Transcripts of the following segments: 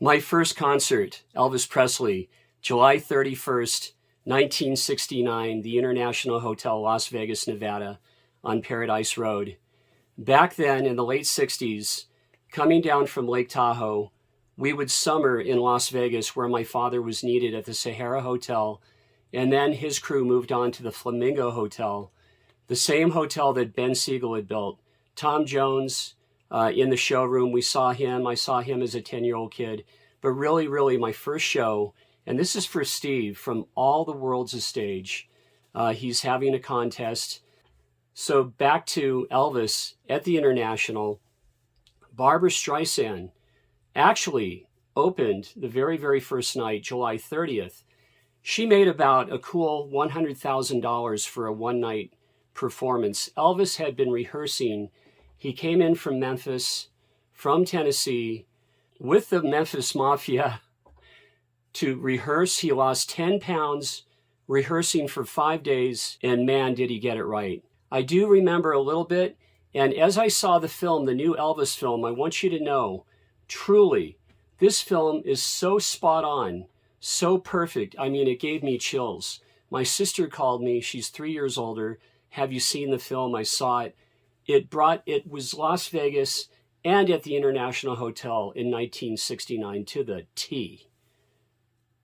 My first concert, Elvis Presley, July 31st, 1969, the International Hotel, Las Vegas, Nevada, on Paradise Road. Back then, in the late 60s, coming down from Lake Tahoe, we would summer in Las Vegas where my father was needed at the Sahara Hotel, and then his crew moved on to the Flamingo Hotel, the same hotel that Ben Siegel had built. Tom Jones, in the showroom, we saw him. I saw him as a 10-year-old kid. But really, my first show, and this is for Steve, from All the World's a Stage. He's having a contest. So back to Elvis at the International. Barbra Streisand actually opened the very first night, July 30th. She made about a cool $100,000 for a one-night performance. Elvis had been rehearsing. He came in from Memphis, from Tennessee, with the Memphis Mafia to rehearse. He lost 10 pounds rehearsing for 5 days, and man, did he get it right. I do remember a little bit, and as I saw the film, the new Elvis film, I want you to know, truly, this film is so spot on, so perfect. I mean, it gave me chills. My sister called me. She's 3 years older. Have you seen the film? I saw it. It was Las Vegas and at the International Hotel in 1969 to the T.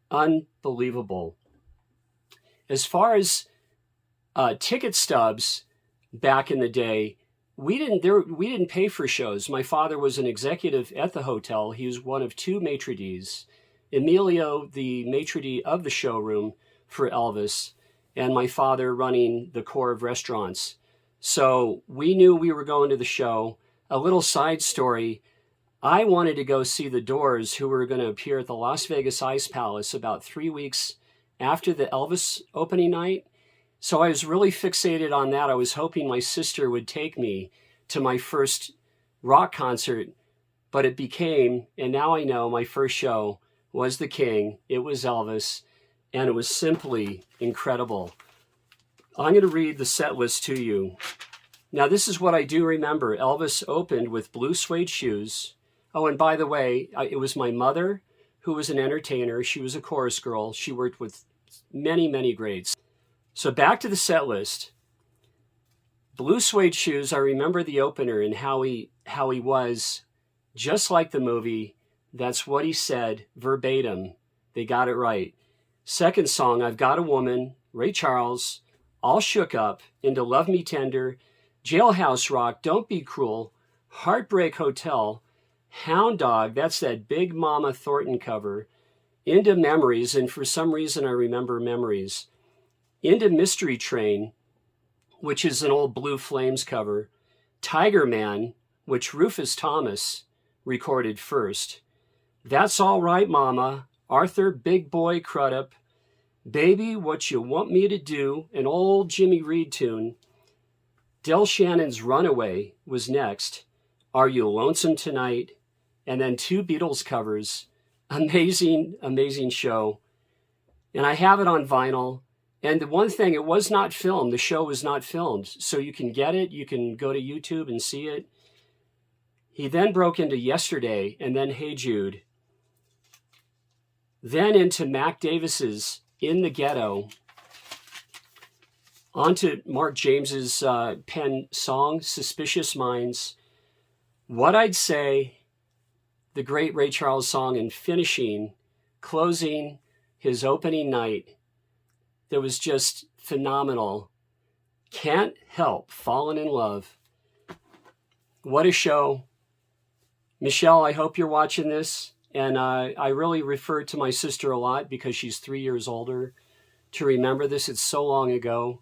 Unbelievable. As far as ticket stubs back in the day, we didn't pay for shows. My father was an executive at the hotel. He was one of two maitre d's. Emilio, the maitre d' of the showroom for Elvis, and my father running the core of restaurants. So we knew we were going to the show. A little side story, I wanted to go see the Doors, who were going to appear at the Las Vegas Ice Palace about 3 weeks after the Elvis opening night. So I was really fixated on that. I was hoping my sister would take me to my first rock concert, but it became, and now I know, my first show was the King. It was Elvis, and it was simply incredible. I'm going to read the set list to you. Now, this is what I do remember. Elvis opened with blue suede shoes. Oh, and by the way, it was my mother who was an entertainer. She was a chorus girl. She worked with many greats. So back to the set list. Blue suede shoes. I remember the opener and how he was just like the movie. That's what he said verbatim. They got it right. Second song, I've Got a Woman, Ray Charles, All Shook Up, Into Love Me Tender, Jailhouse Rock, Don't Be Cruel, Heartbreak Hotel, Hound Dog, that's that Big Mama Thornton cover, Into Memories, and for some reason I remember Memories, Into Mystery Train, which is an old Blue Flames cover, Tiger Man, which Rufus Thomas recorded first, That's All Right Mama, Arthur Big Boy Crudup, Baby, What You Want Me to Do, an old Jimmy Reed tune. Del Shannon's Runaway was next. Are You Lonesome Tonight? And then two Beatles covers. Amazing show. And I have it on vinyl. And the one thing, it was not filmed. The show was not filmed. So you can get it. You can go to YouTube and see it. He then broke into Yesterday and then Hey Jude. Then into Mac Davis's In the Ghetto, onto Mark James's pen song, Suspicious Minds, What I'd Say, the great Ray Charles song, and finishing, closing his opening night that was just phenomenal. Can't Help Falling in Love. What a show. Michelle, I hope you're watching this. And I really refer to my sister a lot because she's 3 years older to remember this. It's so long ago.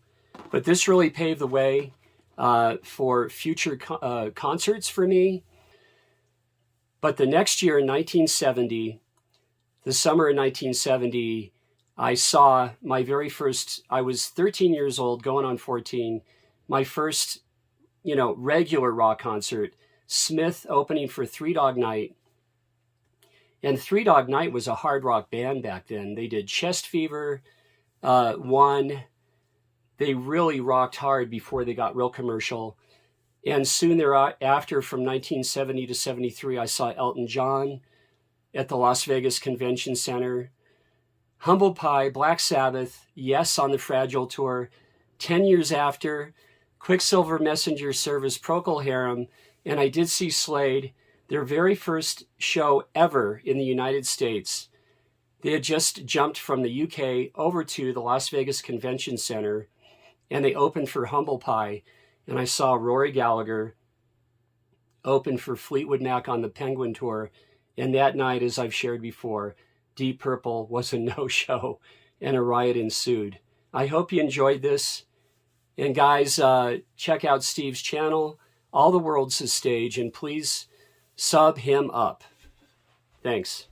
But this really paved the way for future concerts for me. But the next year in 1970, the summer of 1970, I saw my very first, I was 13 years old, going on 14, my first, regular rock concert, Smith opening for Three Dog Night. And Three Dog Night was a hard rock band back then. They did Chest Fever, One. They really rocked hard before they got real commercial. And soon thereafter, from 1970 to 73, I saw Elton John at the Las Vegas Convention Center. Humble Pie, Black Sabbath, Yes on the Fragile Tour. 10 years after, Quicksilver Messenger Service, Procol Harum, and I did see Slade, their very first show ever in the United States. They had just jumped from the UK over to the Las Vegas Convention Center, and they opened for Humble Pie, and I saw Rory Gallagher open for Fleetwood Mac on the Penguin Tour, and that night, as I've shared before, Deep Purple was a no-show, and a riot ensued. I hope you enjoyed this, and guys, check out Steve's channel, All the World's His Stage, and please sub him up. Thanks.